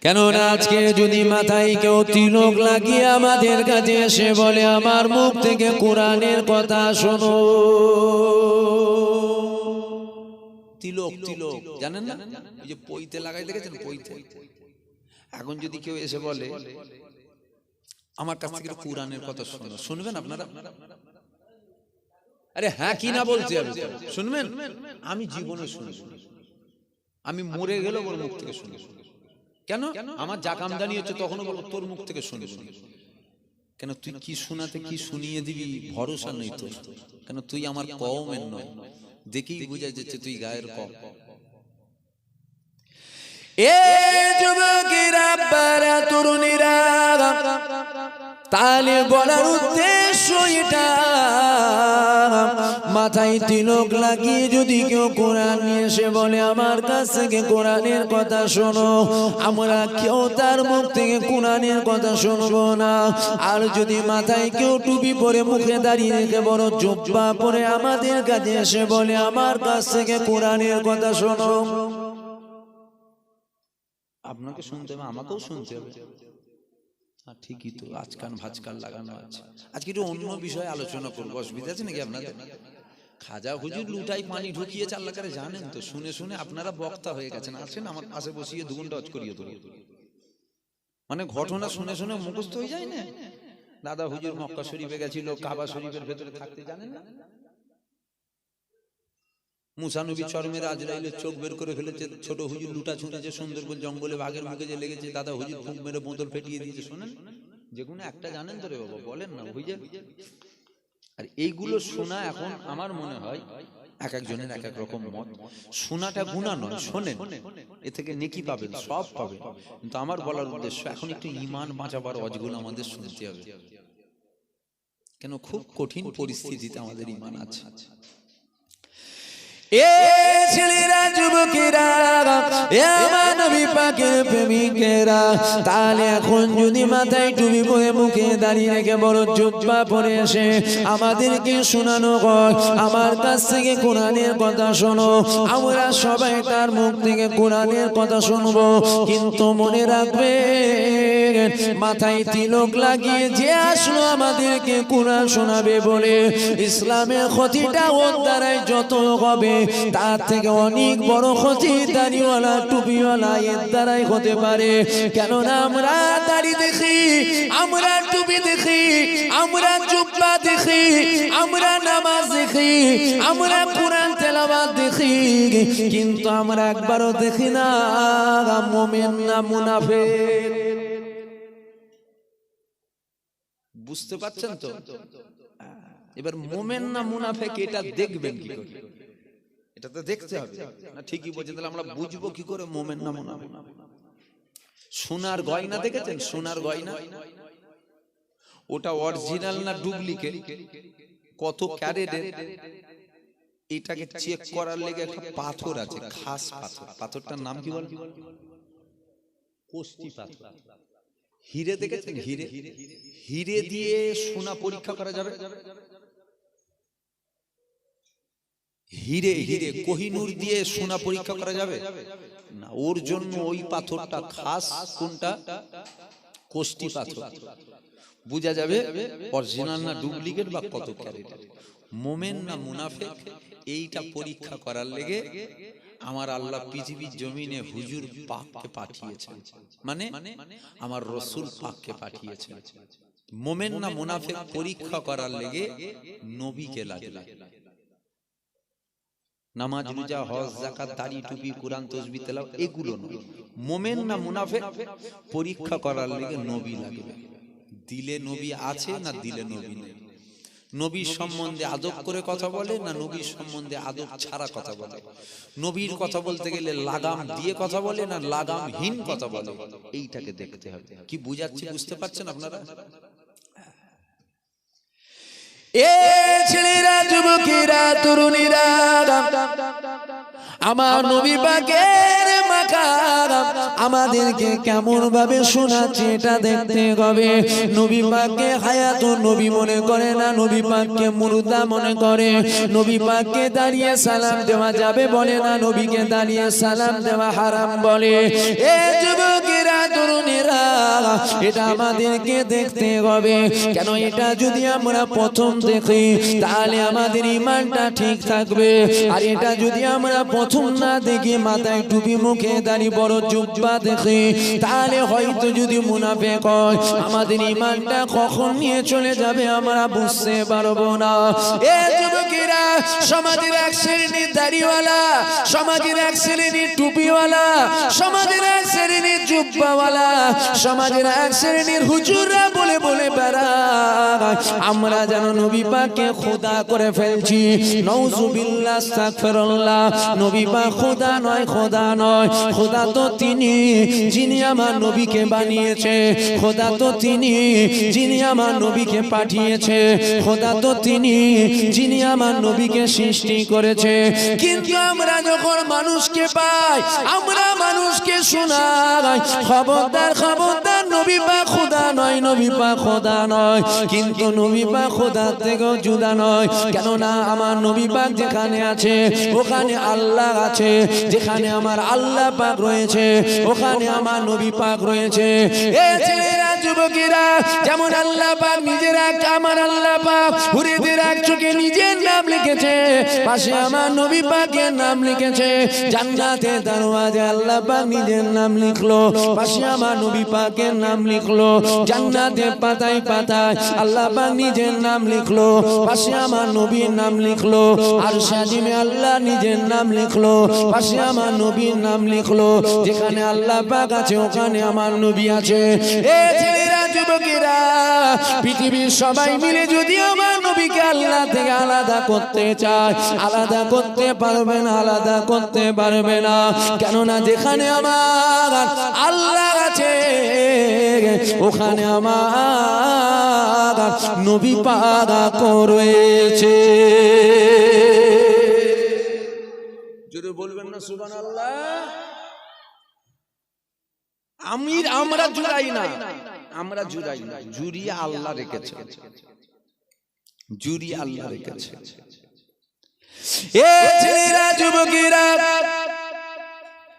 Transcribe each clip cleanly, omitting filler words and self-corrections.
কেননা আজকে যদি মাথায় কেউ তিলক লাগিয়ে আমাদের কাছে এসে বলে আমার মুখ থেকে কোরআনের কথা শোনো, তিলক তিলক জানেন না, এই যে পইতে লাগাই দেখেছেন পইতে। এখন যদি কেউ এসে বলে আমার কাছ থেকে কোরআনের কথা শোনো, শুনবেন আপনারা? আরে হ্যাঁ কি না বলছি, শুনবেন? আমি জীবনে শুনি, আমি মরে গেলেও ওর মুখ থেকে শুনি। কেন? আমার যা কামদানি হচ্ছে তখনও বলবো তোর মুখ থেকে শুনি। কেন? তুই কি শোনাতে কি শুনিয়ে দিবি ভরসা নেই তোর। কেন? তুই আমার কওমের নয়, দেখেই বোঝা যাচ্ছে তুই গায়ের কম। এ যুবকেরা বারা তরুণীরা, তাহলে বলার উদ্দেশ্য এটা, মাথায় তিলক লাগিয়ে যদি কেউ কোরআন নিয়ে এসে বলে আমার কাছ থেকে কোরআনের কথা শোনো, আমরা কেউ তার মুখ থেকে কোরআনের কথা শুনবো না। আর যদি মাথায় কেউ টুপি পরে মুখে দাঁড়িয়ে রেখে বড় জুব্বা পরে আমাদের কাছে এসে বলে আমার কাছ থেকে কোরআনের কথা শোনো, আপনাকে শুনতে হবে, আমাকেও শুনতে হবে। ঠিকই তো, আজকাল ভাজকাল লাগানো আছে। আজকে একটু অন্য বিষয়ে আলোচনা করবো, অসুবিধা আছে নাকি আপনাদের? খাজা হুজুর লুটাই পানি ঢুকিয়ে চাল্লা করে জানেন তো, শুনে শুনে আপনারা বক্তা হয়ে গেছেন। আসেন আমার পাশে বসিয়ে দুগুণ টচ করিয়ে দেবো, মানে ঘটনা শুনে শুনে মুখস্থ হয়ে যায় না। দাদা হুজুর মক্কা শরীফে গেছিল, কাবা শরীফের ভেতরে থাকতে জানেন না? মুসা নবী চরমের আজরাইলের চোখ বের করে ফেলেছে, ছোট হুজুর লুটা ছুঁড়েছে সুন্দরবন জঙ্গলে বাঘের মুখে যে লেগেছে, দাদা হুজুর ফুঁক মেরে বোতল ফেটিয়ে দিয়েছে। শোনেন, যেগুলো একটা জানেন তো রে বাবা, বলেন না হুজুর। আর এইগুলো শোনা এখন আমার মনে হয় এক একজনের এক এক রকম মত। শোনাটা গুনাহ নয়, শোনেন, এ থেকে নেকি পাবেন, সব পাবেন। কিন্তু আমার বলার উদ্দেশ্য এখন একটু ঈমান বাঁচাবার অজগুলো আমাদের শুনতে হবে। কেন? খুব কঠিন পরিস্থিতিতে আমাদের ঈমান আছে। এ ছেলেরা, যুবকেরা, এ আমার নবী পাকের প্রেমিকেরা, তাহলে এখন যদি মাথায় টুপি পরে মুখে দাঁড়িয়ে রেখে বড় জুব্বা পরে এসে আমাদেরকে শোনানো হয় আমার কাছ থেকে কোরআনের কথা শোনো, আমরা সবাই তার মুখ থেকে কোরআনের কথা শুনবো। কিন্তু মনে রাখবে, মাথায় তিলক লাগিয়ে যে আসলো আমাদেরকে কোরআন শোনাবে বলে, ইসলামের ক্ষতিটা ওর দ্বারাই যত হবে তার থেকে অনেক বড় ক্ষতি দাড়িওয়ালা টুপিওয়ালা এর দ্বারাই হতে পারে। কেননা আমরা দাড়ি দেখি, আমরা টুপি দেখি, আমরা জুব্বা দেখি, আমরা নামাজ দেখি, আমরা কোরআন তেলাওয়াত দেখি, কিন্তু আমরা একবারও দেখি না মুমিন না মুনাফিক। বুঝতে পারছেন তো? এবার মুমিন না মুনাফিক এটা দেখবেন কি করে? এটা তো দেখতে হবে না, ঠিকই বলছে। তাহলে আমরা বুঝবো কি করে মুমিন না মুনাফিক? সোনার গয়না দেখেছেন? সোনার গয়না, ওটা অরিজিনাল না ডুপ্লিকেট, কত ক্যারেটের, এটাকে চেক করার লেগে একটা পাথর আছে, খাস পাথর। পাথরটার নাম কি বল? কোষ্টি পাথর। হিরে দেখেছেন? হিরে, হিরে দিয়ে সোনা পরীক্ষা করা যাবে? হিরে, হিরে কোহিনূর দিয়ে সোনা পরীক্ষা করা যাবে না। ওর জন্য ওই পাথরটা খাস। কোনটা? কোষ্টি পাথর। বুঝা যাবে অরিজিনাল না ডুপ্লিকেট বা কত ক্যারেটের। মুমিন না মুনাফিক এইটা পরীক্ষা করার লেগে আমার আল্লাহ পৃথিবীর জমিনে হুজুর পাককে পাঠিয়েছেন, মানে আমার রাসূল পাককে পাঠিয়েছেন। মুমিন না মুনাফিক পরীক্ষা করার লেগে নবীকে লাগবে। নামাজ, রোজা, হজ, যাকাত, দাড়ি, টুপি, কোরআন, তাসবিহ, তেলাওয়াত এগুলো নয়। মুমিন না মুনাফিক পরীক্ষা করার লেগে নবী লাগবে। দিলে নবী আছে না দিলে নবী নেই? নবীর সম্বন্ধে আদব করে কথা বলে না নবীর সম্বন্ধে আদব ছাড়া কথা বলে? নবীর কথা বলতে গেলে লাগাম দিয়ে কথা বলে না লাগামহীন কথা বলে? এইটাকে দেখতে হবে। কি বুঝাচ্ছি, বুঝতে পারছেন আপনারা? এ ছেলেরা, যুবকেরা, তরুণীরা, আমার নবী পাকের মাকাম আমাদেরকে কেমন ভাবে শোনাচ্ছে এটা দেখতে হবে। নবী পাককে হায়াতুন নবী মনে করে না, নবী পাককে মুর্দা মনে করে। নবী পাককে দাঁড়িয়ে সালাম দেওয়া যাবে বলে না, নবীকে দাঁড়িয়ে সালাম দেওয়া হারাম বলে। এ যুবকেরা, এটা আমাদেরকে দেখতে হবে। কেন এটা যদি আমরা প্রথম দেখি তাহলে আমাদের ঈমানটা ঠিক থাকবে, আর এটা যদি আমরা প্রথম না দেখি মাথায় টুপি মুখে দাড়ি বড় জুব্বা দেখি তাহলে হয়তো যদি মুনাফিক হয় আমাদের ঈমানটা কখন নিয়ে চলে যাবে আমরা বুঝতে পারবো না। এ যুবকেরা, সমাজের এক শ্রেণীর দাড়িওয়ালা, সমাজের এক শ্রেণীর টুপিওয়ালা, সমাজের এক শ্রেণীর জুব্বাওয়ালা, সমাজের এক শ্রেণীর হুজুররা বলে বলে বেড়ায় আমরা যেন নবী পাককে খোদা করে ফেলছি। নাউযুবিল্লাহ, আস্তাগফিরুল্লাহ। নবী পাক খোদা নয়, খোদা নয়। খোদা তো তিনি যিনি আমার নবীকে বানিয়েছে, খোদা তো তিনি যিনি আমার নবীকে পাঠিয়েছে, খোদা তো তিনি যিনি আমার নবীকে সৃষ্টি করেছে। কিন্তু আমরা যখন মানুষকে পাই আমরা মানুষকে শোনাই খবরদার খবরদার নবী পাক খোদা নয়, নবী পাক খোদা নয়। কিন্তু নবী পাক খোদা থেকেও জুদা নয়, কেননা আমার নবী পাক যেখানে আছে ওখানে আল্লাহ আছে, যেখানে আমার আল্লাহ পাক রয়েছে ওখানে আমার নবী পাক রয়েছে। এ ছেলেরা, যুবকেরা, যেমন আল্লাহ পাক নিজের এক আমার আল্লাহ পাক হুরেদের এক চোখে নিজের নাম লিখেছে, পাশে আমার নবী পাকের নাম লিখেছে। জান্নাতে দরওয়াজা আল্লাহ পাক নিজের নাম লিখলো, পাশে আমার নবী পাকের নাম লিখলো। জান্নাতে পাতায় পাতায় আল্লাহ পাক নিজের নাম লিখলো, পাশে আমার নবীর নাম লিখলো। আর সাজিমে আল্লাহ নিজের নাম লিখলো, পাশে আমার নবীর নাম লিখলো। যেখানে আল্লাহ পাক আছে ওখানে আমার নবী আছে। এ ছেলেরা, যুবকেরা, পৃথিবীর সবাই মিলে যদি আমার নবীকে আল্লাহ থেকে আলাদা করতে চায় আলাদা করতে পারবে না, আলাদা করতে পারবে না। কেননা যেখানে আমার আল্লাহ আছে ওখানে আমার নবী পাক রয়েছে। জোরে বলবেন না সুবহানাল্লাহ। আমরা জুড়াই না, আমরা জুড়াই না, জুড়িয়ে আল্লাহ রেখেছে, জুড়িয়ে আল্লাহ রেখেছে। এ ছেলেরা, যুবকেরা,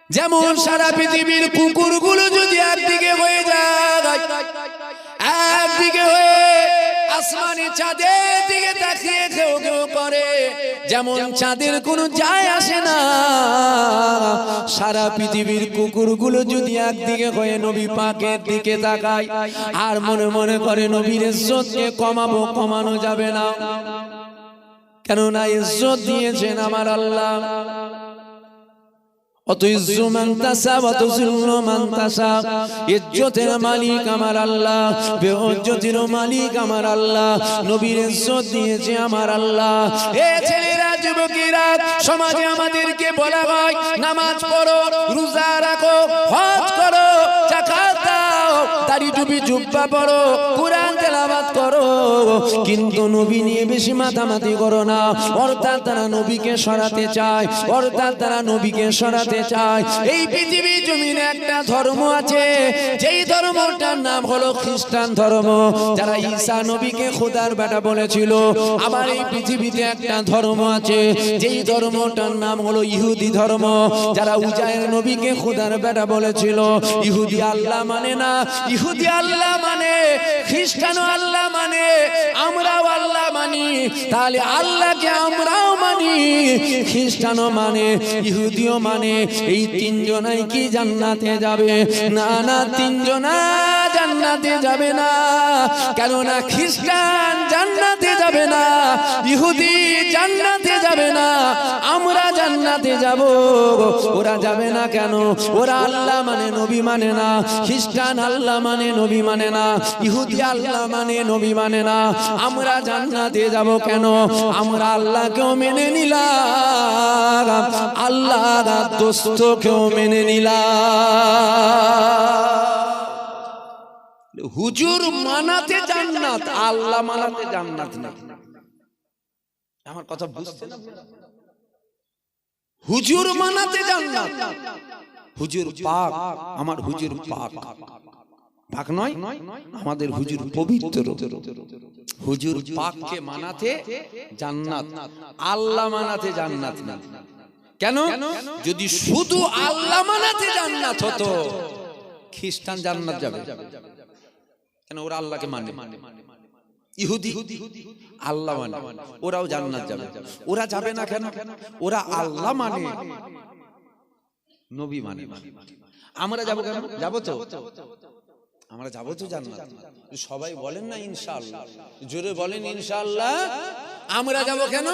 যেমন সারা পৃথিবীর কুকুরগুলো যদি একদিকে হয়ে যায়, একদিকে হয়ে আসমানে চাঁদের দিকে তাকিয়ে ঘেউ ঘেউ করে, যেমন চাঁদের কোনো যায় আসে না, সারা পৃথিবীর কুকুরগুলো যদি একদিকে হয়ে নবী পাকের দিকে তাকায় আর মনে মনে করে নবীর ইজ্জতকে কমাবো, কমানো যাবে না, কেননা ইজ্জত দিয়েছেন আমার আল্লাহ। অত ইজ্জু মান তাসা ওয়া তুযিল্লু মান তাসা, ইজ্জতের মালিক আমার আল্লাহ, বেইজ্জতির মালিক আমার আল্লাহ। নবীর ইজ্জত দিয়েছে আমার আল্লাহ। এ ছেলেরা, যুবকেরা, সমাজে আমাদেরকে বলা হয় নামাজ পড়ো, রোজা রাখো, হজ করো, যাকাত দাও, দাড়ি টুপি জুব্বা পরো, কুরআন তেলাওয়াত করো, কিন্তু নবী নিয়ে বেশি মাতামাতি করো না। অর্থাৎ তারা নবীকে সরাতে চায়, অর্থাৎ তারা নবীকে সরাতে চায়। এই পৃথিবীর জমিনে একটা ধর্ম আছে, যেই ধর্মটার নাম হলো খ্রিস্টান ধর্ম, যারা ঈসা নবীকে খোদার বেটা বলেছিল। আবার এই পৃথিবীতে একটা ধর্ম আছে, যেই ধর্মটার নাম হলো ইহুদি ধর্ম, যারা উজায়ের নবীকে খোদার বেটা বলেছিল। ইহুদি আল্লাহ মানে না, ইহুদি আল্লাহ মানে, খ্রিস্টানও আল্লাহ মানে, আমরাও আল্লাহ মানি। তাহলে আল্লাহকে আমরাও মানি, খ্রিস্টানও মানে, ইহুদিও মানে। এই তিনজনাই কি জান্নাতে যাবে? না না, তিনজনা জান্নাতে যাবে না। কেননা খ্রিস্টান জান্নাতে যাবে না, ইহুদি জান্নাতে যাবে না, আমরা জান্নাতে যাব। ওরা যাবে না কেন? ওরা আল্লাহ মানে নবী মানে না। খ্রিস্টান আল্লাহ মানে নবী মানে না, ইহুদি আল্লাহ মানে নবী মানে না। আমরা জান্নাতে যাব কেন? আমরা আল্লাহকেও মেনে নিলাম, আল্লাহর দোস্তকেও মেনে নিলাম। হুজুর মানাতে জান্নাত, আল্লাহ মানাতে জান্নাত না। আমার কথা বুঝতে না? হুজুর মানাতে জান্নাত, হুজুর পাক, আমার হুজুর পাক, পাক নয়, আমাদের হুজুর পবিত্র। হুজুর পাককে মানাতে জান্নাত, আল্লাহ মানাতে জান্নাত না। কেন? যদি শুধু আল্লাহ মানাতে জান্নাত হতো, খ্রিস্টান জান্নাত যাবে, কেন ওরা আল্লাহকে মানে। ইহুদি আল্লাহ মানে, ওরাও জান্নাত যাবে। ওরা যাবে না কেন? ওরা আল্লাহ মানে, নবী মানে। আমরা যাবো কেন? যাবো তো, আমরা যাবো তো জান্নাত। সবাই বলেন না ইনশাআল্লাহ, জোরে বলেন ইনশাআল্লাহ। আমরা যাবো কেন?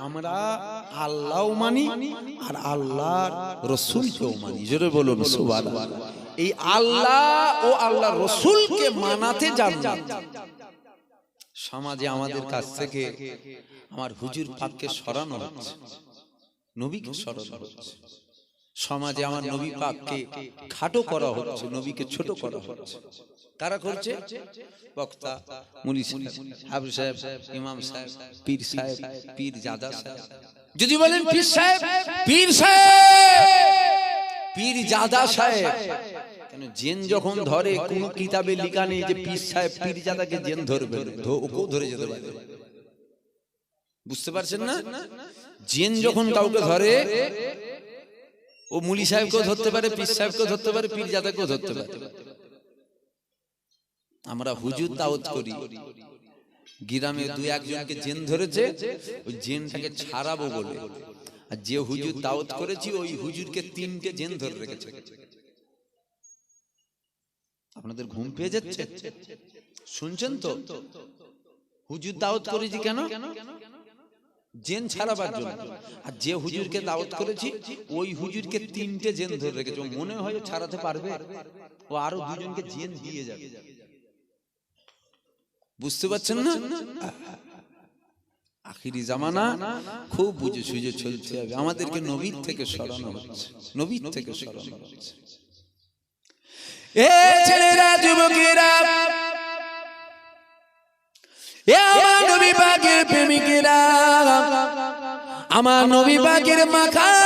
আমরা আল্লাহও মানি আর আল্লাহর রাসূলকেও মানি। জোরে বলুন সুবহানাল্লাহ। এই আল্লাহ ও আল্লাহর রাসূলকে মানাতে জান্নাত। সমাজে আমাদের কাছ থেকে আমার হুজুর পাককে সরানো হচ্ছে, নবীকে সরানো হচ্ছে। সমাজে আমার নবী পাককে খাটো করা হচ্ছে, নবীকে ছোট করা হচ্ছে। কারা করছে? বক্তা, মুনি সাহেব, হাফেজ সাহেব, ইমাম সাহেব, পীর সাহেব, পীর জাদা সাহেব। যদি বলেন পীর সাহেব, পীর সাহেব, পীর জাদা সাহেব, কেন জেন যখন ধরে কোন কিতাবে লেখা নেই যে পীর সাহেব পীর জাদাকে জেন ধরবে, ওকেও ধরে যেতে পারে। বুঝতে পারছেন না? জেন যখন কাউকে ধরে ও মুলি সাহেবকেও ধরতে পারে, পীর সাহেবকেও ধরতে পারে, পীর জাদাকেও ধরতে পারে। আমরা হুজুর দাওয়াত করি, গ্রামে দুই একজনকে জেন ধরেছে, ওই জেনটাকে ছাড়াবো বলে, আর যে হুজুর দাওয়াত করেছি ওই হুজুরকে 3টে জেন ধরে রেখেছে। আপনাদের ঘুম পেয়ে যাচ্ছে? শুনছেন তো? হুজুর দাওয়াত করেছি কেন? জেন ছাড়াবার জন্য। আর যে হুজুরকে দাওয়াত করেছি ওই হুজুরকে 3টে জেন ধরে রেখেছে। মনে হয় ছাড়াতে পারবে, ও আরো দুজনকে জেন দিয়ে যাবে। বুঝতে পারছেন না? আখিরি জামানা, খুব বুঝে সুঝে চলতে হবে। আমাদেরকে নবীর থেকে সরানো হচ্ছে, নবীর থেকে সরানো হচ্ছে। এ ছেলেরা, যুবকেরা, এ আমার নবী পাকের প্রেমিকেরা, আমার নবী পাকের মাকাম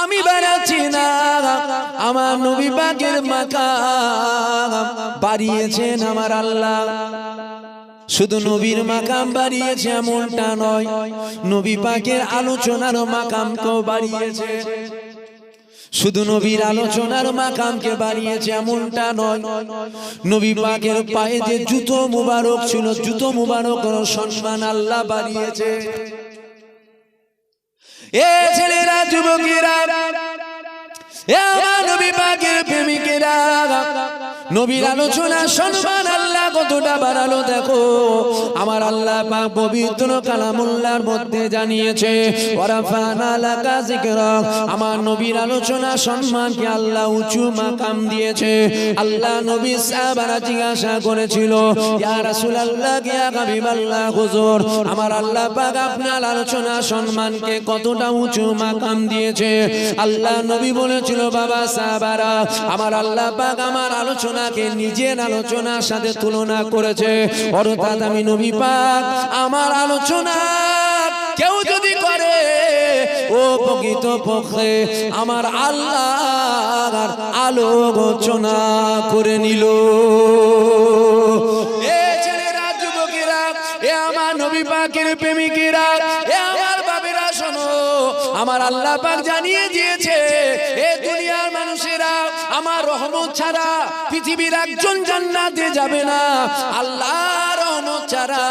আমি বাড়াচ্ছি না, আমার নবী পাকের মাকাম বাড়িয়েছেন আমার আল্লাহ। শুধু নবীর মাকাম বাড়িয়েছে এমনটা নয়, নবী পাকের আলোচনার মাকামকেও বাড়িয়েছে। শুধু নবীর আলোচনার মাকামকে বাড়িয়েছে এমনটা নয়, নবী পাকের পায়ে যে জুতো মুবারক ছিল, জুতো মুবারকের সম্মান আল্লাহ বাড়িয়েছে। এ ছেলেরা, যুবকেরা, এ আমার নবী পাকের প্রেমিকেরা, নবীর আলোচনা সম্মান আল্লাহ কতটা বাড়ালো দেখো। আমার আল্লাহ পাক পবিত্র কালামুল্লাহর মধ্যে জানিয়েছে, ওয়ারাফানা লাকা যিকরাক। আমার নবীর আলোচনা সম্মানকে আল্লাহ উঁচু মাকাম দিয়েছে। আল্লাহ নবী সাহাবারা জিজ্ঞাসা করেছিল, ইয়া রাসূলুল্লাহ, ইয়া হাবিবাল্লাহ, হুজুর আমার আল্লাহ পাক আপনার আলোচনা সম্মানকে কতটা উঁচু মাকাম দিয়েছে? আল্লাহ নবী বলেছিল, বাবা সাহাবারা, আমার আল্লাহ পাক আমার আলোচনাকে নিজের আলোচনার সাথে তুলনা করেছে। অর্থাৎ আমি নবী পাক আমার আলোচনা কেউ যদি করে ও প্রকৃতপক্ষে আমার আল্লাহর আলোচনা করে নিল। এ ছেলেরা, যুবকেরা, এ আমার নবী পাকের প্রেমিকেরা, এ আমার বাবেরা, শোনো, আমার আল্লাহ পাক জানিয়ে দিয়েছে, এ দুনিয়ার মানুষেরা আমার রহমত ছাড়া পৃথিবীর একজন জান্নাতে যাবে না। আল্লাহ রহমত ছাড়া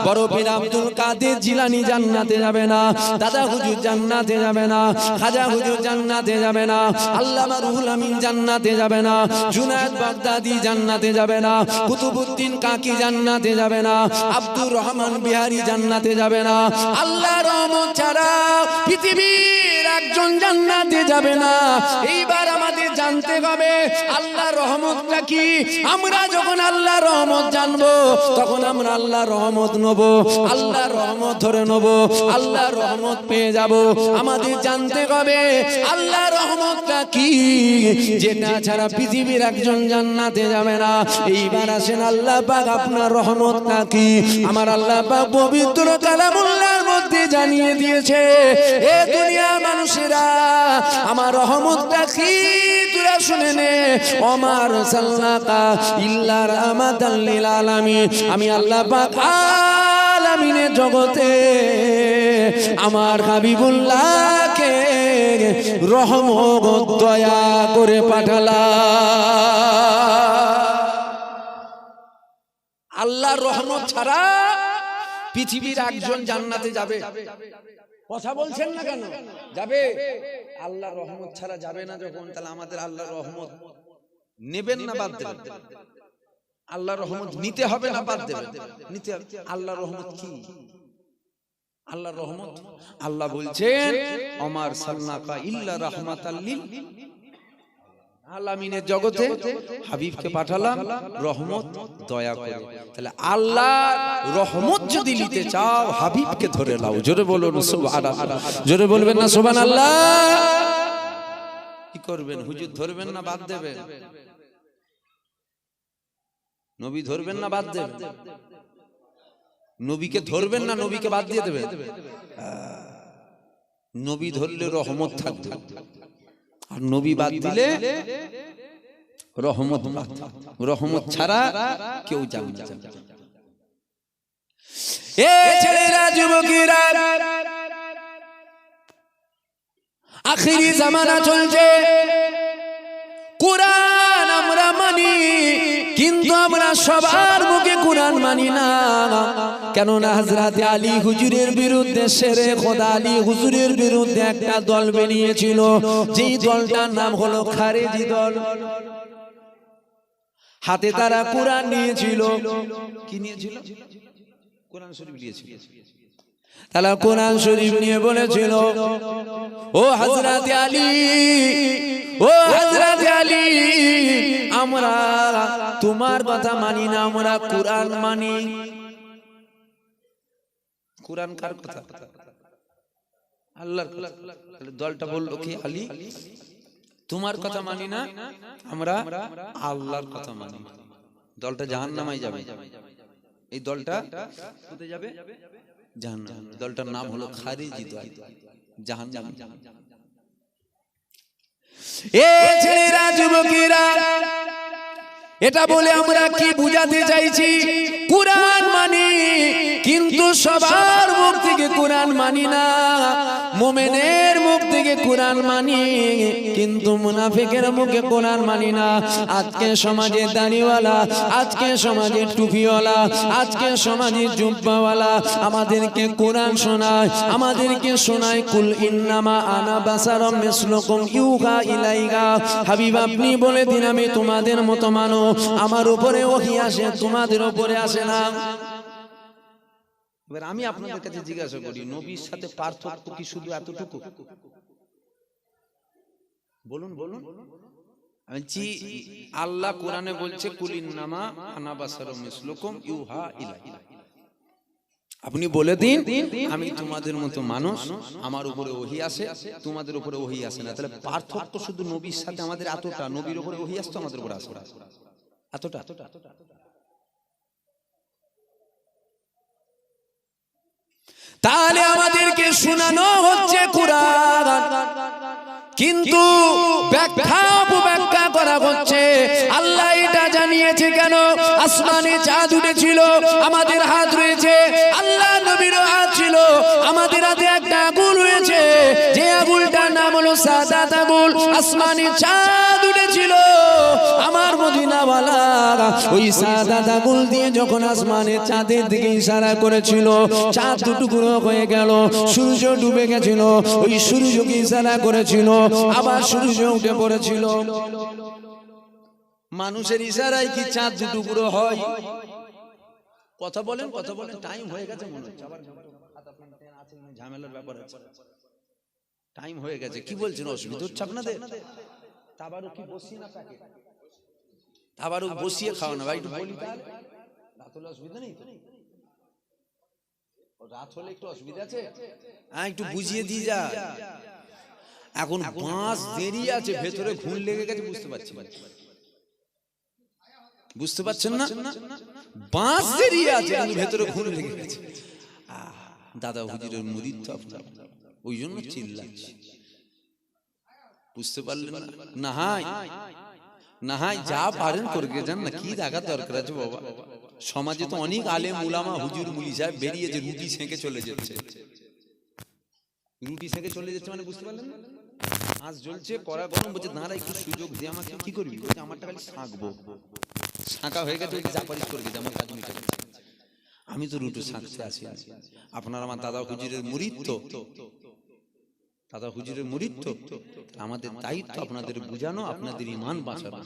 বড় পীর আব্দুল কাদের জিলানী জান্নাতে যাবে না, দাদা হুজুর জান্নাতে যাবে না, খাজা হুজুর জান্নাতে যাবে না, আল্লামা রুহুল আমিন জান্নাতে যাবে না, জুনায়েদ বাগদাদি জান্নাতে যাবে না, কুতুবউদ্দিন কাকি জান্নাতে যাবে না, আব্দুর রহমান বিহারী জান্নাতে যাবে না। আল্লাহ রহমত ছাড়া পৃথিবীর একজন জান্নাতে যাবে না। এইবার আমাদের জানতে হবে আল্লাহর রহমতটা কি। আমরা যখন আল্লাহর রহমত জানবো তখন আমরা আল্লাহর রহমত নেব, আল্লাহর রহমত ধরে নেব, আল্লাহর রহমত পেয়ে যাব। আমাদের জানতে হবে আল্লাহর রহমতটা কি, যেটা ছাড়া পৃথিবীর একজন জান্নাতে যাবে না। এইবার আসেন আল্লাহ পাক আপনার রহমতটা কি। আমার আল্লাহ পাক পবিত্র কালামুল্লাহর মধ্যে জানিয়ে দিয়েছে, এ দুনিয়ার মানুষেরা আমার রহমতটা কি তোরা শুনে নে। ওমার সাল্লাকা ইল্লা রাহমাতাল লিল আলামিন, আমি আল্লাহ পাক আলামিনের জগতে আমার হাবিবুল্লাহকে রহমত দয়া করে পাঠালাম। আল্লাহর রহমত ছাড়া পৃথিবীর একজন জান্নাতে যাবে? কথা বলছেন না কেন? যাবে? আল্লাহর রহমত ছাড়া যাবে না যখন, তাহলে আমাদের আল্লাহর রহমত নেবেন না বাদ দেবেন? আল্লাহর রহমত নিতে হবে না বাদ দেবেন? নিতে হবে। আল্লাহর রহমত কি? আল্লাহর রহমত আল্লাহ বলছেন আমার সাল্লাকা ইল্লা রাহমাতাল লিল আলামিনের, জগতে হাবিবকে পাঠালাম রহমত দয়া করে। তাহলে আল্লাহর রহমত যদি নিতে চাও হাবিবকে ধরে নাও। জোরে বলুন সুবহানাল্লাহ। জোরে বলবেন না সুবহানাল্লাহ? কি করবেন? হুজুর ধরবেন না বাদ দেবেন? নবী ধরবেন না বাদ দেবেন? নবীকে ধরবেন না নবীকে বাদ দিয়ে দেবেন? নবী ধরলে রহমত থাকবে, আর নবী বাদ দিলে রহমত। রহমত ছাড়া কেউ যাবে না। এ ছেলেরা, যুবকেরা, আখিরি জামানা চলছে। কুরআন আমরা মানি, কিন্তু আমরা সবার মুখে কুরআন মানি না। কেননা হযরত আলী হুজুরের বিরুদ্ধে, শেরে খোদা আলী হুজুরের বিরুদ্ধে একটা দল বেরিয়েছিল, যেই দলটার নাম হলো খারেজি দল। হাতে তারা কুরআন নিয়েছিল। কি নিয়েছিল? কুরআন শরীফ নিয়েছিল। তারা কোরআন শরীফ নিয়ে বলেছিল, ও হযরত আলী, ও হযরত আলী, আমরা তোমার কথা মানি না, আমরা কুরআন মানি। কুরআন কার কথা? আল্লাহর কথা। দলটা বলল কি, আলী তোমার কথা মানি না, আমরা আল্লাহর কথা মানি। দলটা জাহান্নামে যাবে। এই দলটা কোথায় যাবে? জাহান্নাম। দলটার নাম হলো খারিজি দল, জাহান্নাম। এ ছেলেরা, যুবকেরা, এটা বলে আমরা কি বুঝাতে চাইছি? কুরআন মানি, কিন্তু সবার মুখ থেকে কুরআন মানি না। মুমিনের মুখ থেকে কুরআন মানি, কিন্তু মুনাফিকের মুখে কুরআন মানি না। আজকে সমাজে দাড়িওয়ালা, আজকে সমাজে টুপিওয়ালা, আজকে সমাজে জুব্বাওয়ালা আমাদেরকে কুরআন শোনায়, আমাদেরকে শোনায় কুল ইন্নামা আনা বাসারাম মিসলুকুম ইউহা ইলাইকা। হাবিব আপনি বলে দিন, আমি তোমাদের মতো মানো, আমার উপরে ওহী আসে, তোমাদের উপরে আসে না। এবার আমি আপনাদের কাছে জিজ্ঞাসা করি, নবীর সাথে পার্থক্য কি শুধু এতটুকু? বলুন বলুন। আল্লাহ কোরআনে বলছে কুল ইন্নামা আনা বাসারুম মিসলুকুম ইউহা ইলাইয়া। আপনি বলে দিন, আমি তোমাদের মতো মানুষ, আমার উপরে ওহী আসে, তোমাদের উপরে ওহী আসে না। তাহলে পার্থক্য শুধু নবীর সাথে আমাদের এতটা, নবীর উপরে ওহী আসতো, আমাদের উপরে আসে এতটা। তাহলে আমাদেরকে শোনানো হচ্ছে কুরআন, কিন্তু ব্যাখ্যা উপব্যাখ্যা করা হচ্ছে। আল্লাহ এটা জানিয়েছে কেন? আসমানে চাঁদ উঠেছিল, আমাদের হাত রয়েছে, আল্লাহ নবীর হাত ছিল, আমাদের হাতে একটা আগুন রয়েছে, যে আগুনটার নাম হলো সাদাত আগুন। আসমানে চাঁদ উঠেছিল, আমার মদিনাওয়ালা ওই সাদাত আগুন দিয়ে যখন আসমানে চাঁদের দিকে ইশারা করেছিল, চাঁদ টুকরো হয়ে গেল, সূর্য ডুবে গেছিল, ওই সূর্যকে ইশারা করেছিল, আবার সূর্য উঠে পড়েছিল। মানুষের ইশারায় কি চাঁদ টুকরো হয়? কথা বলেন, কথা বলেন। টাইম হয়ে গেছে মনে হচ্ছে, আবার ঝামেলার ব্যাপার আছে। টাইম হয়ে গেছে। কি বলছেন? অসুবিধা হচ্ছে আপনাদের? তাবারও কি বসিয়ে না থাকে? তাবারও বসিয়ে খাও না ভাই, একটু বলি তাহলে। রাত হলে অসুবিধা নেই তো? রাত হলে একটু অসুবিধা আছে? হ্যাঁ, একটু বুঝিয়ে দিয়ে যা। এখন বাঁশ দেরি আছে, ভেতরে ঘুণ লেগে গেছে, বুঝতে পারছি। বুঝতে পারছেন না? বাঁশ দেরি আছে, ভেতরে ঘুণ লেগে গেছে। দাদা হুজুরের মুরিদ তো আপনার, ওই জন্য চিল্লাচ্ছি। বুঝতে পারলেন না? না হাই যা পারেন করে যান না, কি দেখার দরকার আছে বাবা? সমাজে তো অনেক আলেম উলামা হুজুর মুলি সাহেব বেরিয়েছে, রুটি সেঁকে চলে যাচ্ছে। রুটি সেঁকে চলে যাচ্ছে মানে বুঝতে পারলেন না? আজ জ্বলছে, কড়া গরম, বলছে দাঁড়া একটু সুযোগ দিয়ে আমাকে। কি করবি? আমারটা খালি শাঁকবো। শাঁকা হয়ে গেছে, ওই জাপারিশ করে গেছে, আমার কাজ মিটে গেছে। আমি তো রুটু সাঁকতে আসি, আপনার আমার দাদা হুজুরের মুরিদ তো, দাদা হুজুরের মুরিদ তো, আমাদের দায়িত্ব আপনাদের বুঝানো, আপনাদের ঈমান বাঁচানো,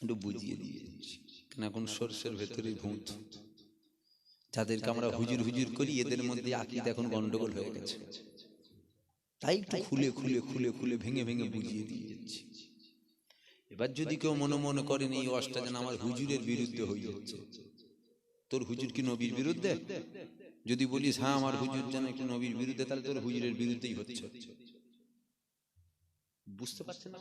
একটু বুঝিয়ে দিয়ে দিচ্ছি। কারণ এখন সরষের ভেতরে ভূত, যাদেরকে আমরা হুজুর হুজুর করি এদের মধ্যে আকীদা এখন গন্ডগোল হয়ে গেছে, তাই একটু খুলে খুলে খুলে খুলে ভেঙে ভেঙে বুঝিয়ে দিয়ে যাচ্ছি। এবার যদি কেউ মনে মনে করেন এই ওয়াজটা যেন আমার হুজুরের বিরুদ্ধে হয়ে যাচ্ছে, তোর হুজুর কি নবীর বিরুদ্ধে? যদি বলিস হ্যাঁ আমার হুজুর যেন একটু নবীর বিরুদ্ধে, তাহলে তোর হুজুরের বিরুদ্ধেই হচ্ছে। বুঝতে পারছেন না?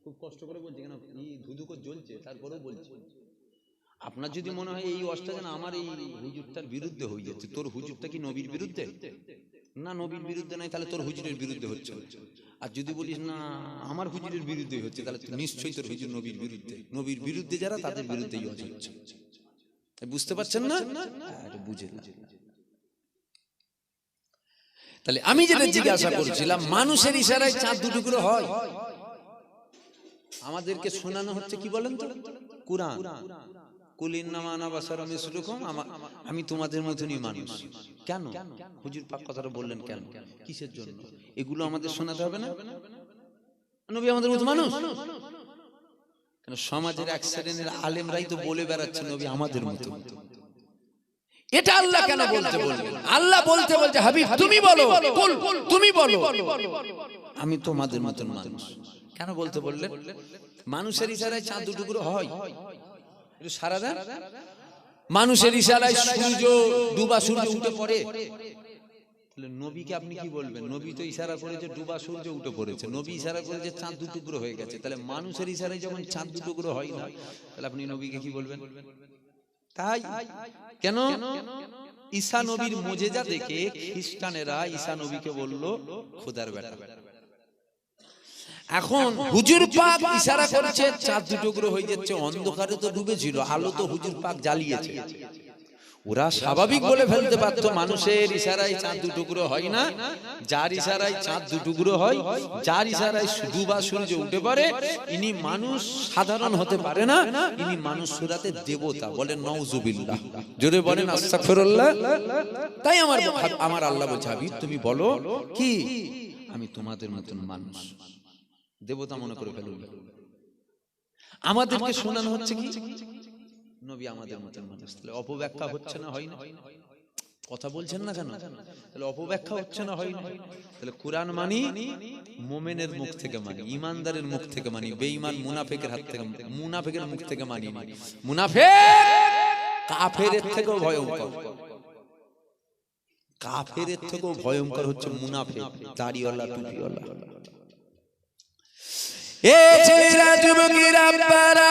খুব কষ্ট করে বলছি, কেন এই ধুধু করে জ্বলছে, তারপরেও বলছি। আপনার যদি মনে হয় এই ওয়াজটা যেন আমার এই হুজুরটার বিরুদ্ধে হয়ে যাচ্ছে, তোর হুজুরটা কি নবীর বিরুদ্ধে? না, নবীর বিরুদ্ধে নাই, তাহলে তোর হুজুরের বিরুদ্ধে হচ্ছে। আর যদি বলিস না আমার হুজুরের বিরুদ্ধে হচ্ছে, তাহলে নিশ্চয়ই তোর হুজুর নবীর বিরুদ্ধে। নবীর বিরুদ্ধে যারা, তাদের বিরুদ্ধেই ওয়াজ হচ্ছে। বুঝতে পারছেন না? বুঝে না। তাহলে আমি যেটা জিজ্ঞাসা করছিলাম, মানুষের ইশারায় চাঁদ দুটুকরো হয়, আমাদেরকে শোনানো হচ্ছে কি বলেন তো? কুরআন। আমি তোমাদের মতনই মানুষ। কেন হুজুর পাক কথাটা বললেন? কেন, কিসের জন্য? এগুলো আমাদের শোনাতে হবে না? নবী আমাদের মতো মানুষ। কেন সমাজের এক শ্রেণীর আলেমরাই তো বলে বেড়াচ্ছে নবী আমাদের মতো। এটা আল্লাহ কেন বলতে বলবেন? আল্লাহ বলতে বলতে হাবিব তুমি বলো, তুমি বলো আমি তোমাদের মতন মানুষ। কেন বলতে বললেন? মানুষের ইশারায় চাঁদ দুটুকরো হয়, একটু সারা দেন। মানুষের ইশারায় সূর্য ডুবা, সূর্য উঠে পড়ে। তাহলে নবীকে আপনি কি বলবেন? নবী তো ইশারা করেছে ডুবা সূর্য উঠে পড়েছে, নবী ইশারা করেছে চাঁদ দুটুকরো হয়ে গেছে। তাহলে মানুষের ইশারায় যখন চাঁদ দুটুকরো হয় না, তাহলে আপনি নবীকে কি বলবেন? তাই কেন ঈসা নবীর মুজিজা দেখে খ্রিস্টানেরা ঈসা নবীকে বলল খোদার বেটা। এখন হুজুর পাক ইশারা করেছে চাঁদ দুটুকরো হয়ে যাচ্ছে, অন্ধকারে তো ডুবেছিল, আলো তো হুজুর পাক জ্বালিয়েছে। ওরা স্বাভাবিক বলে ফেলতে পারতো মানুষের ইশারায় চাঁদ দুটুকরো হয় না, যার ইশারায় চাঁদ দুটুকরো হয়, যার ইশারায় ডুবা সূর্য উঠে পড়ে, ইনি মানুষ সাধারণ হতে পারে না, ইনি মানুষ সুরাতে দেবতা। বলেন নাউজুবিল্লাহ, জোরে বলেন আস্তাগফিরুল্লাহ। তাই আমার আল্লাহ বলছে হাবিব তুমি বলো কি আমি তোমাদের মতন মানুষ, দেবতা মনে করে ফেলুন। আমাদেরকে শোনানো হচ্ছে কি নবী আমাদের মতন মানুষ। তাহলে অপব্যাখ্যা হচ্ছে না, হয় না? কথা বলছেন না কেন? তাহলে অপব্যাখ্যা হচ্ছে না, হয় না? তাহলে কুরআন মানি মুমিনের মুখ থেকে মানি, ঈমানদারের মুখ থেকে মানি, বেঈমান মুনাফিকের হাত থেকে, মুনাফিকের মুখ থেকে মানি না। মুনাফিক কাফেরের থেকেও ভয়ঙ্কর, কাফেরের থেকেও ভয়ঙ্কর হচ্ছে মুনাফিক, দাড়িওয়ালা টুপিওয়ালা। এ ছেলেরা যুবকেরা আব্বারা,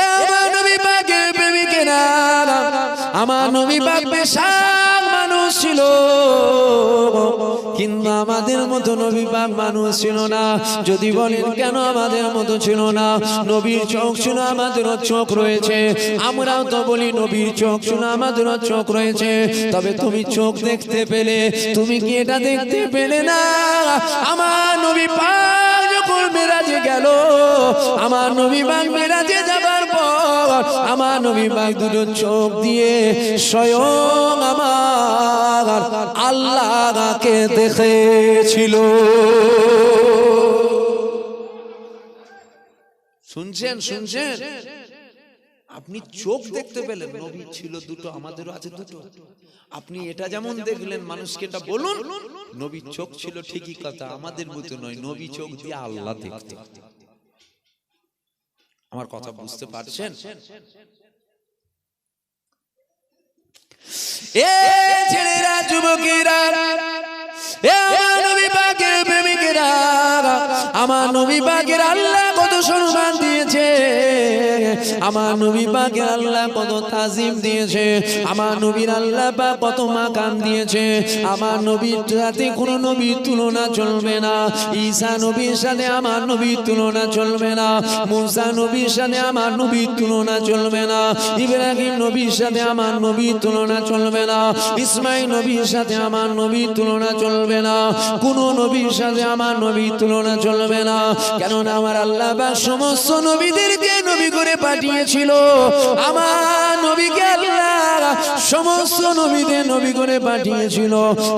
এ আমার নবী পাকের প্রেমিকেরা, আমার নবী পাক বিশাল মানুষ ছিল, কিন্তু আমাদের মতো নবী পাক মানুষ ছিল না। যদি বলেন কেন আমাদের মতো ছিল না? নবীর চোখ ছিল, আমাদেরও চোখ রয়েছে। আমরাও তো বলি নবীর চোখ ছিল, আমাদেরও চোখ রয়েছে। তবে তুমি চোখ দেখতে পেলে, তুমি কি এটা দেখতে পেলে না? আমার নবী পাক যখন মেরাজে গেল, আমার নবী পাক মেরাজে যাবার পর আমার নবী পাক দুটো চোখ দিয়ে স্বয়ং আমার আল্লাহকে দেখেছিল। শুনছেন? শুনছেন? আপনি চোখ দেখতে পেলেন, নবী ছিল দুটো, আমাদেরও আছে দুটো। আপনি এটা যেমন দেখলেন, মানুষকে এটা বলুন, নবীর চোখ ছিল ঠিকই কথা, আমাদের মতো নয়, নবী চোখ দিয়ে আল্লাহ দেখতে। আমার কথা বুঝতে পারছেন? এ ছেলেরা যুবকেরা, এ আমার নবী পাকের প্রেমিকেরা, আমার নবী পাকের আল্লাহ কত সম্মান দিয়েছে, আমার নবী পাকের আল্লাহ কত তাজিম দিয়েছে, আমার নবীর আল্লাহ পাক কত মাকাম দিয়েছে। আমার নবীর সাথে কোন নবীর তুলনা চলবে না। ঈসা নবীর সাথে আমার নবীর তুলনা চলবে না, মুসা নবীর সাথে আমার নবীর তুলনা চলবে না, ইব্রাহিম নবীর সাথে আমার নবীর তুলনা চলবে না, ইসমাইল নবীর সাথে আমার নবীর তুলনা চলবে না, কোন নবীর সাথে আমার নবীর তুলনা চলবে না। কেননা আমার আল্লাহ পাক সমস্ত নবীদেরকে নবী করে পাঠিয়েছিল আমার নবীকে আল্লাহ সমস্ত নবীদের নবী করে পাঠিয়েছিল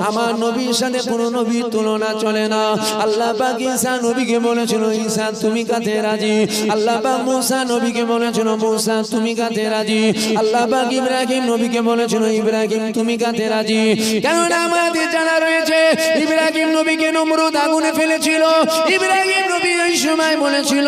আমার নবীর সাথে কোনো নবীর তুলনা চলে না আল্লাহ পাক ঈসা নবীকে বলেছিল ঈসা তুমি কাতে রাজি আল্লাহ পাক মুসা নবীকে বলেছিল মুসা তুমি কাতে রাজি আল্লাহ পাক ইব্রাহিম নবীকে বলেছিল ইব্রাহিম তুমি কাতে রাজি কারণ আমাদের জানা রয়েছে ইব্রাহিম নবীকে নমরুদ আগুনে ফেলেছিল ইব্রাহিম নবী ওই সময় বলেছিল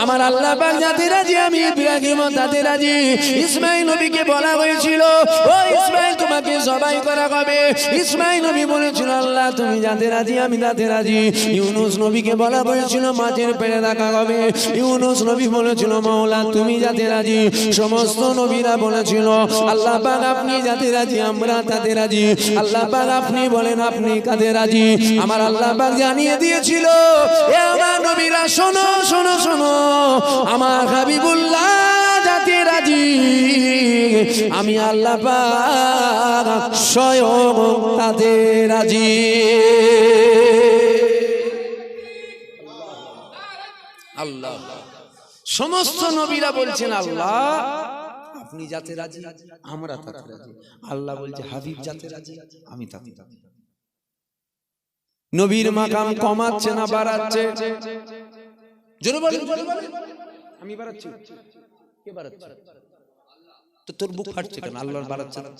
আমার আল্লাহ পাক যাতে রাজি আমি ইব্রাহিম তাতে রাজি ইসমাঈল নবীকে বলা হয়েছিল ও ইসমাঈল তোমাকে জবাই করা হবে ইসমাঈল নবী বলেছিল আল্লাহ তুমি যাতে রাজি আমি তাতে রাজি ইউনুস নবীকে বলা হয়েছিল মাছের পেটে রাখা হবে ইউনুস নবী বলেছিল মাওলা তুমি যাতে রাজি সমস্ত নবীরা বলেছিল আল্লাহ পাক আপনি যাতে রাজি আমরা তাতে রাজি আল্লাহ পাক আপনি বলেন আপনি কাতে রাজি আমার আল্লাহ পাক জানিয়ে দিয়েছিল এ আমার নবীরা শোনো শোনো শোনো আমার হাবিবুল্লাহ যাতে রাজি আমি আল্লাহ পাক স্বয়ং তাতে রাজি আল্লাহ সমস্ত নবীরা বলছেন আল্লাহ আপনি যাতে রাজি আমরা তাতে রাজি আল্লাহ বলছে হাবিব যাতে রাজি আমি তাতে রাজি নবীর মাকাম কমাচ্ছে না বাড়াচ্ছে জোরে বলেন আমি বাড়াচ্ছি কে বাড়াচ্ছে তো তোর বুক ফাটছে কেন আল্লাহর বাড়াচ্ছে না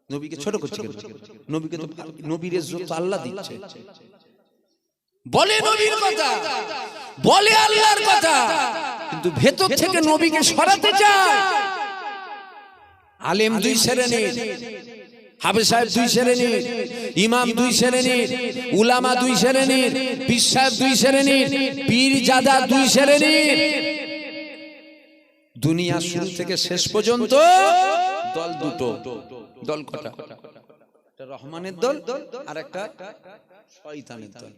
নবীকে ছোট করছে কেন নবীকে তো নবীর ইজ্জত আল্লাহ দিচ্ছে বলে নবীর কথা বলে আল্লাহর কথা কিন্তু ভেতর থেকে নবীকে সরাতে চায় আলেম দুই শ্রেণীর হাফেজ সাহেব দুই শ্রেণীর ইমাম দুই শ্রেণীর উলামা দুই শ্রেণীর পীর সাহেব দুই শ্রেণীর পীরজাদা দুই শ্রেণীর দুনিয়া শুরু থেকে শেষ পর্যন্ত দল দুটো দল কটা একটা রহমানের দল আর একটা শয়তানের দল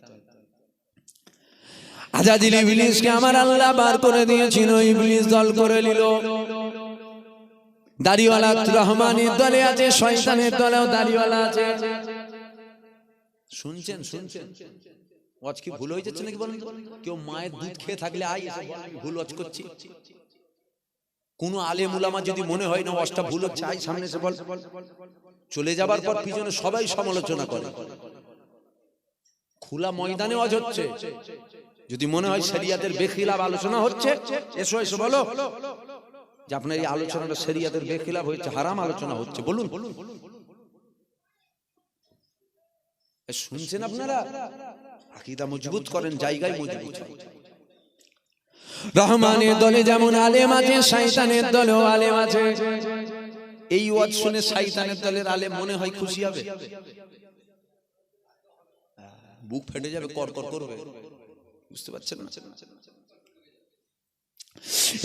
আজাজিল ইবলিসকে আমার আল্লাহ বার করে দিয়েছিল ইবলিস দল করে নিল দাড়িওয়ালা রহমানের দলে আছে শয়তানের দলেও দাড়িওয়ালা আছে শুনছেন শুনছেন ওয়াজ কি ভুল হয়ে যাচ্ছে নাকি বলেন কেউ মায়ের দুধ খেয়ে থাকলে আই ভুল ওয়াজ করছি কোন আলেম উলামা যদি মনে হয় না ওয়াজটা ভুল হচ্ছে আই সামনে এসে বল চলে যাবার পর পিছনে সবাই সমালোচনা করে খোলা ময়দানে ওয়াজ হচ্ছে যদি মনে হয় শরিয়াতের বেখিলাফ আলোচনা হচ্ছে এসো এসো বলো যে আপনার এই আলোচনাটা শরিয়াতের বেখিলাফ হচ্ছে হারাম আলোচনা হচ্ছে বলুন শুনছেন আপনারা আকীদা মজবুত করেন জায়গায় মজবুত রহমানের দলে যেমন আলেম আছে শয়তানের দলেও আলেম আছে এই ওয়াজ শুনে শয়তানের দলের আলেম মনে হয় খুশি হবে বুক ফেটে যাবে কর কর করবে বুঝতে পারছেন না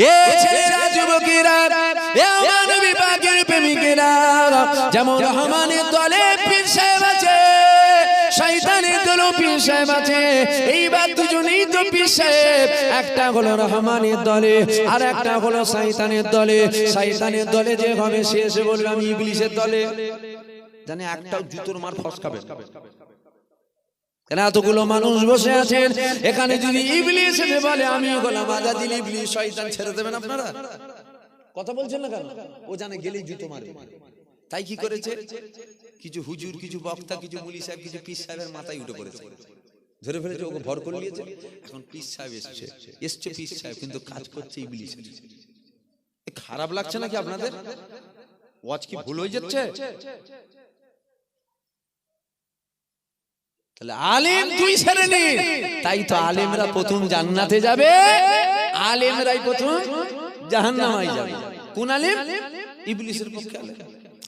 এ ছেলেরা যুবকেরা এ আমার নবী পাকের প্রেমিকেরা যেমন রহমানের দলে পীর সাহেব আছে শয়তানের দলে পীর সাহেব আছে এইবার দুজনেই তো পীর সাহেব একটা হলো রহমানের দলে আর একটা হলো শয়তানের দলে শয়তানের দলে যে হবে সে এসে বলবে আমি ইবলিসের দলে জানে একটাও জুতোর মার ফসকাবে এতগুলো মানুষ বসে আছেন এখানে যদি ইবলিস এসে বলে আমি হলাম আজাজিল ইবলিস শয়তান ছেড়ে দেবেন আপনারা কথা বলছেন না কেন ও জানে গেলেই জুতো মারবে তাই কি করেছে কিছু হুজুর কিছু বক্তা কিছু মুলি সাহেব কিছু পীর সাহেবের মাথায় উঠে পড়েছে ধরে ফেলেছে ওকে ভর করে নিয়েছে এখন পীর সাহেব এসছে পীর সাহেব কিন্তু কাজ করছে ইবলিস খারাপ লাগছে নাকি আপনাদের ওয়াজ কি ভুল হয়ে যাচ্ছে আলেম দুই শ্রেণীর তাই তো আলেমরা প্রথম জান্নাতে যাবে আলেমরাই প্রথম জাহান্নামে যাবে কোন আলেম ইবলিসের পক্ষে আলেম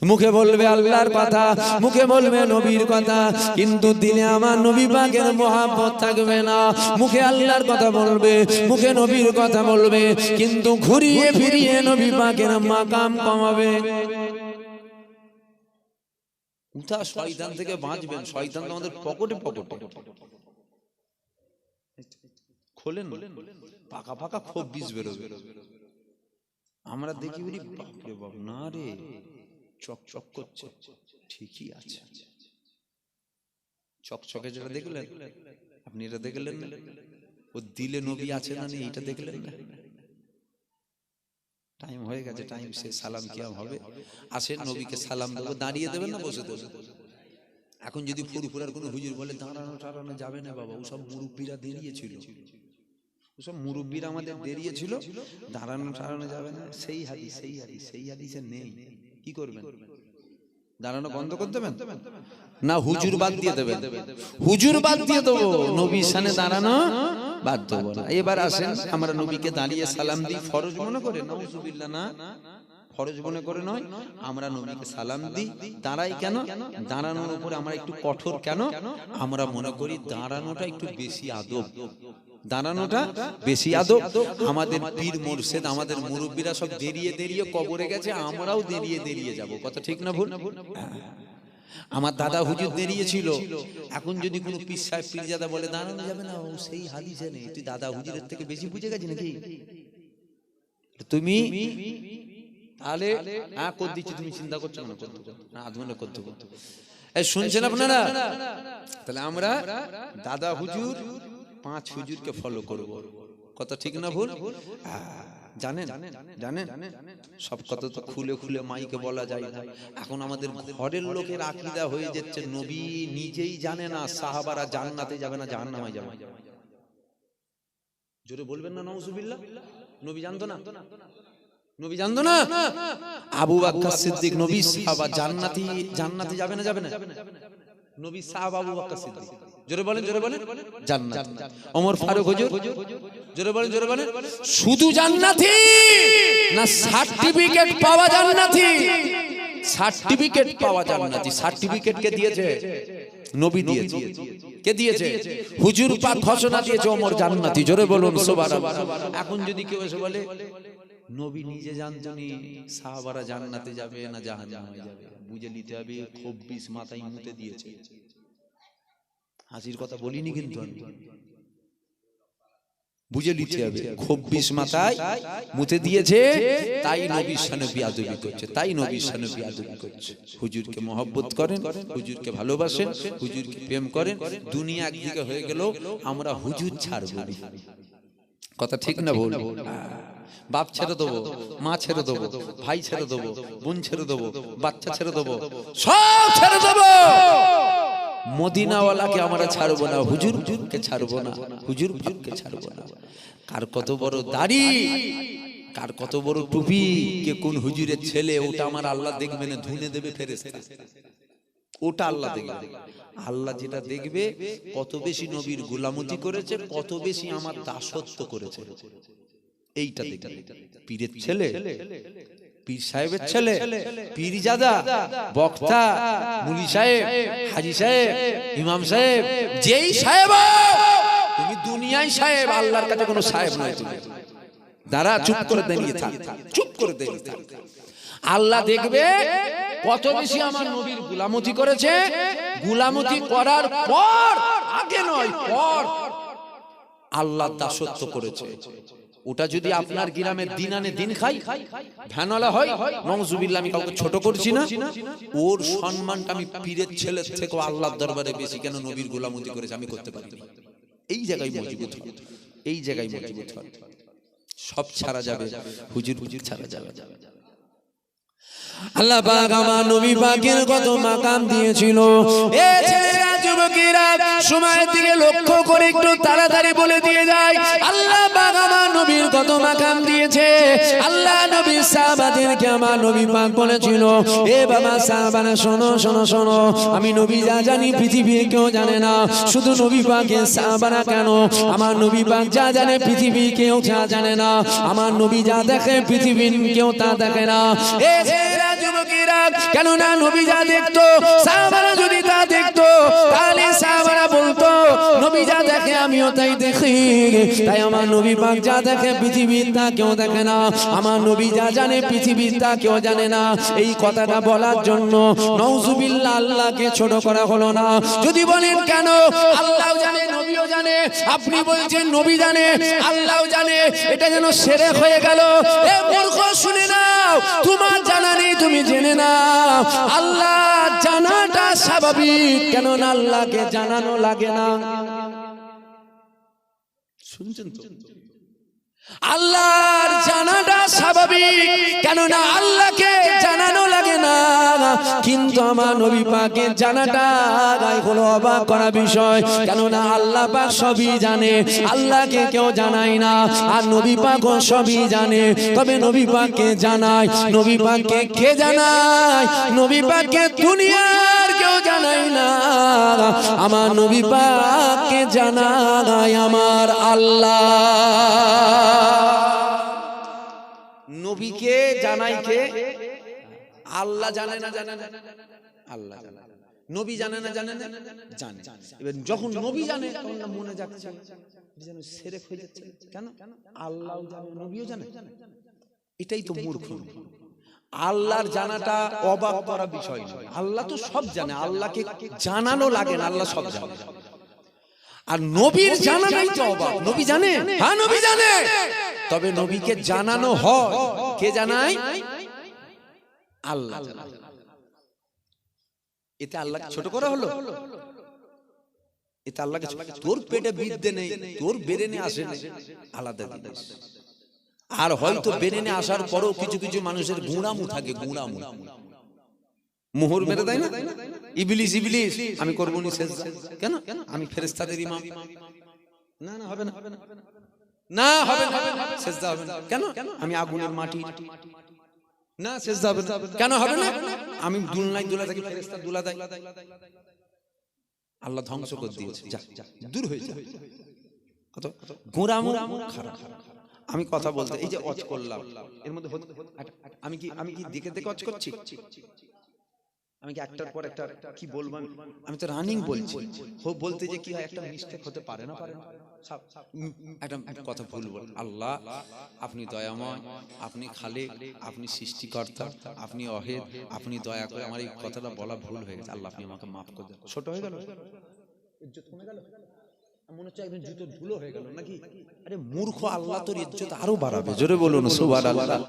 মুখে বলবে আল্লাহর কথা মুখে বলবে নবীর কথা কিন্তু দিলে আমার নবী পাকের মহব্বত থাকবে না মুখে আল্লাহর কথা বলবে মুখে নবীর কথা বলবে কিন্তু ঘুরিয়ে ফিরিয়ে নবী পাকের মাকাম কমাবে উঠা শয়তান থেকে বাঁচবেন শয়তান তো আমাদের পকেটে পকেটে খোলেন পাকা পাকা খুব বীজ বেরোবে আমরা দেখি বলি বাপরে বাপ না রে চকচক করছে ঠিকই আছে চকচকে যেটা দেখলেন আপনি এটা দেখলেন না ও দিলে নবী আছে না নেই এটা দেখলেন না টাইম হয়ে গেছে, টাইম শেষ, সালাম কিয়াম হবে। আসেন নবীকে সালাম দেবো, দাঁড়িয়ে দেবেন না বসে দেবেন? এখন যদি ফুরফুরার কোনো হুজুর বলে দাঁড়ানো টাড়ানো যাবে না বাবা, ওসব মুরব্বীরা দেরিয়েছিল, ওসব মুরব্বীরা আমাদের দেরিয়েছিল, দাঁড়ানো টাড়ানো যাবে না, সেই হাদিসে নেই। কি করবেন? দাঁড়ানো বন্ধ করে দেবেন না হুজুর বাদ দিয়ে দেবেন? হুজুর বাদ দিয়ে দেবো, নবীর সামনে দাঁড়ানো বাদ দেবো না। এবার আসেন আমরা নবীকে দাঁড়িয়ে সালাম দিই, ফরজ মনে করে, নাউজুবিল্লাহ, না ফরজ মনে করে নয়, আমরা নবীকে সালাম দিই। দাঁড়াই কেন? দাঁড়ানোর উপরে আমরা একটু কঠোর কেন? আমরা মনে করি দাঁড়ানোটা একটু বেশি আদব, দাঁড়ানোটা বেশি আদব। আমাদের পীর মুর্শিদ, আমাদের মুরব্বীরা সব দেরিয়ে দেরিয়ে কবরে গেছে, আমরাও দেরিয়ে দেরিয়ে যাব। কথা ঠিক না ভুল? আমার দাদা হুজুর দেরিয়ে ছিল, এখন যদি কোনো পীর সাহেব পীরজাদা বলে দাঁড়ানো যাবে না, ও সেই হাদিসে নেই। তুই দাদা হুজুরের থেকে বেশি বুঝে গেছিস নাকি তুমি? তাহলে হ্যাঁ কর দিচ্ছি, তুমি চিন্তা করছো না, আধ ঘন্টা করতে করতে শুনছেন আপনারা? তাহলে আমরা দাদা হুজুর 5 হুজুরকে ফলো করব। কথা ঠিক না ভুল? জানেন জানেন সব কথা তো খুলে খুলে মাইকে বলা যায় না। এখন আমাদের ঘরের লোকের আকীদা হয়ে যাচ্ছে নবী নিজেই জানে না সাহাবারা জান্নাতে যাবে না জাহান্নামে যাবে। জোরে বলবেন না নাউজুবিল্লাহ। নবী জানতো না? নবী জানতো না? আবু বকর সিদ্দিক নবী সাহাবা জান্নাতে যাবে না যাবে না? নবী সাহাবা আবু বকর সিদ্দিক, জোরে বলেন জান্নাত। ওমর ফারুক হুজুর, জোরে বলেন শুধু জান্নাতি না সার্টিফিকেট পাওয়া জান্নাতি? সার্টিফিকেট পাওয়া জান্নাতি। সার্টিফিকেট কে দিয়েছে? নবী দিয়েছে। কে দিয়েছে? হুজুর পাক ঘোষণা দিয়েছে ওমর জান্নাতি। জোরে বলুন সুবহানাল্লাহ। এখন যদি কেউ এসে বলে নবী নিজে জানতেনি সাহাবারা জান্নাতে যাবে না জাহান্নামে যাবে, বুঝে নিতে হবে 26 মাথায় মুতে দিয়েছে। হাসির কথা বলিনি কিন্তু আমি, বুঝে নিতে হবে 26 মাথায় মুতে দিয়েছে, তাই নবীর শানে বিয়াদবি করছে, তাই নবীর শানে বিয়াদবি করছে। হুজুরকে মহব্বত করেন, হুজুরকে ভালোবাসেন, হুজুরকে প্রেম করেন, দুনিয়া একদিকে হয়ে গেল, আমরা হুজুর ছাড়ব না। কথা ঠিক না ভুল? বাপ ছেড়ে দেবো, মা ছেড়ে দেবো, ভাই ছেড়ে দেবো, বোন ছেড়ে দেবো, বাচ্চা ছেড়ে দেবো, সব ছেড়ে দেবো, মদিনাওয়ালাকে আমরা ছাড়বো না, হুজুরকে ছাড়বো না, হুজুর পাককে ছাড়বো না। কার কত বড় দাড়ি, কার কত বড় টুপি, কে কোন হুজুরের ছেলে, ওটা আমার আল্লাহ দেখবে না, ধুনে দেবে ফেরেশতা। ওটা আল্লাহ দেখবে। আল্লাহ যেটা দেখবে কত বেশি নবীর গোলামতি করেছে, কত বেশি আমার দাসত্ব করেছে, এইটা দেখবে। পীরের ছেলে, পীর সাহেবের ছেলে, পীরজাদা, বক্তা, মুলি সাহেব, হাজী সাহেব, ইমাম সাহেব, যেই সাহেব, তুমি দুনিয়ায় সাহেব, আল্লাহর কাছে কোনো সাহেব নয়। তুমি দাঁড়া, চুপ করে দাঁড়িয়ে থাক, চুপ করে দাঁড়িয়ে থাক। আল্লাহ দেখবে কত বেশি আমার নবীর গোলামতি করেছে, গোলামতি করার পর, আগে নয় পর, আল্লাহ দাসত্ব করেছে। ওটা যদি আপনার গ্রামের দিন আনে দিন খাই, ভ্যানওয়ালা হয়, নাউজুবিল্লাহ, আমি কাউকে ছোট করছি না, ওর সম্মানটা আমি পীরের ছেলের থেকে আল্লাহর দরবারে বেশি। কেন? নবীর গোলামতি করেছে, আমি করতে পারি না। এই জায়গায় মজবুত হয়, এই জায়গায় মজবুত হয়। সব ছাড়া যাবে, হুজুর ছাড়া যাবে। আল্লাহ পাক আমার নবী পাকের কত মাকাম দিয়েছিল। এ ছেলেরা, যুবকেরা, সময়ের দিকে লক্ষ্য করে একটু তাড়াতাড়ি বলে দিয়ে যায়। আল্লাহ পাক আমার নবীর কত মাকাম দিয়েছে। আল্লাহ নবীর সাহাবাদেরকে আমার নবী পাক বলেছিল, এ বাবা সাহাবারা শোনো শোনো শোনো, আমি নবী যা জানি পৃথিবীর কেউ জানে না। শুধু নবী পাকের সাহাবারা কেন, আমার নবী পাক যা জানে পৃথিবীর কেউ যা জানে না। আমার নবী যা দেখে পৃথিবীর কেউ তা দেখে না। এ ছেলেরা, যুবকেরা, কেননা নবী যা দেখতো, সাহাবারা যদি তা দেখতো, তাহলে সাহাবারা বলতো নবী যা দেখে আমিও তাই দেখি। তাই আমার নবী পাক যা দেখে পৃথিবীর তা কেউ দেখে না। আমার নবী যা জানে পৃথিবীর তা কেউ জানে না। এই কথাটা বলার জন্য নাউজুবিল্লাহ আল্লাহকে ছোট করা হলো না। যদি বলেন কেন, আল্লাহও জানে, নবীও জানে, আপনি বলছেন নবী জানে, আল্লাহও জানে, এটা যেন শিরক হয়ে গেল। এ মূর্খ, শুনে নাও, তোমার জানা নেই, তুমি জেনে নাও। আল্লাহ জানাটা স্বাভাবিক, কেননা আল্লাহকে জানানো লাগে না। শুনছেন তো? আল্লাহর জানাটা স্বাভাবিক, কেননা আল্লাহকে জানানো লাগে না, কিন্তু আমার নবী পাকের জানাটা হলো অবাক করা বিষয়। কেননা আল্লাহ পাক সবই জানে, আল্লাহকে কেউ জানায় না, আর নবী পাকও সবই জানে। তবে নবী পাককে জানায়, নবী পাককে কে জানায়? নবী পাককে দুনিয়ার কেউ জানায় না, আমার নবী পাককে জানায় আমার আল্লাহ। নবীকে জানাই কে? আল্লাহ জানে না, জানে না? আল্লাহ জানে। নবী জানে না, জানে না? জানে। এবার যখন নবী জানে তখন না মনে যাচ্ছে যেন সেরেক হয়ে যাচ্ছে। কেন? আল্লাহও জানে, নবীও জানে। এটাই তো মূর্খ। আল্লাহর জানাটা অবাক করা বিষয় না। আল্লাহ তো সব জানে, আল্লাহকে জানানো লাগে না, আল্লাহ সব জানে। আর নবীর জানাটাই তো অবাক। নবী জানে? হ্যাঁ, নবী জানে। তবে নবীকে জানানো হয়, কে জানায়? আল্লাহ। এতে আল্লাহকে ছোট করা হলো? এতে আল্লাহকে তোর পেটে বিদ্যে নেই, তোর বেরেনে আসে না, আলাদা জিনিস। আর হয়তো বেরেনে আসার পরও কিছু কিছু মানুষের গুণামু থাকে, গুণামু মোহর মেরে দেয় না, ইবলিস ইবলিস আমি করবো নি সেজদা। কেন? আমি ফেরেশতাদের ইমাম। না না, হবে না, না হবে না, সেজদা হবে না। কেন? আমি আগুনের মাটি। না, সেজদা হবে না। কেন হবে না? আমি দুলনায় দুলা থাকি, ফেরেশতা দুলা দেয়। আল্লাহ ধ্বংস করে দিয়েছে, যা দূর হয়ে যা। কত গোরামু খারাপ। আমি কথা বলতে, এই যে ওয়াজ করলাম, এর মধ্যে আমি কি দেখে দেখে ওয়াজ করছি? আমি কি একটার পর একটা কি বলবো? আমি তো রানিং বলছি। বলতে যে কি হয়, একটা মিস্টেক হতে পারে না, পারে না? একটা কথা ভুল বল। আল্লাহ আপনি দয়াময়, আপনি খালেক, আপনি সৃষ্টিকর্তা, আপনি অহেদ, আপনি দয়া করে, আমার এই কথাটা বলা ভুল হয়ে গেছে, আল্লাহ আপনি আমাকে মাফ করে দেন। ছোট হয়ে গেল, ইজ্জত কমে গেল, মনে হচ্ছে একদম জুতো ধুলো হয়ে গেল নাকি? আরে মূর্খ, আল্লাহ তোর ইজ্জত আরো বাড়াবে। জোরে বলুন সুবহানাল্লাহ।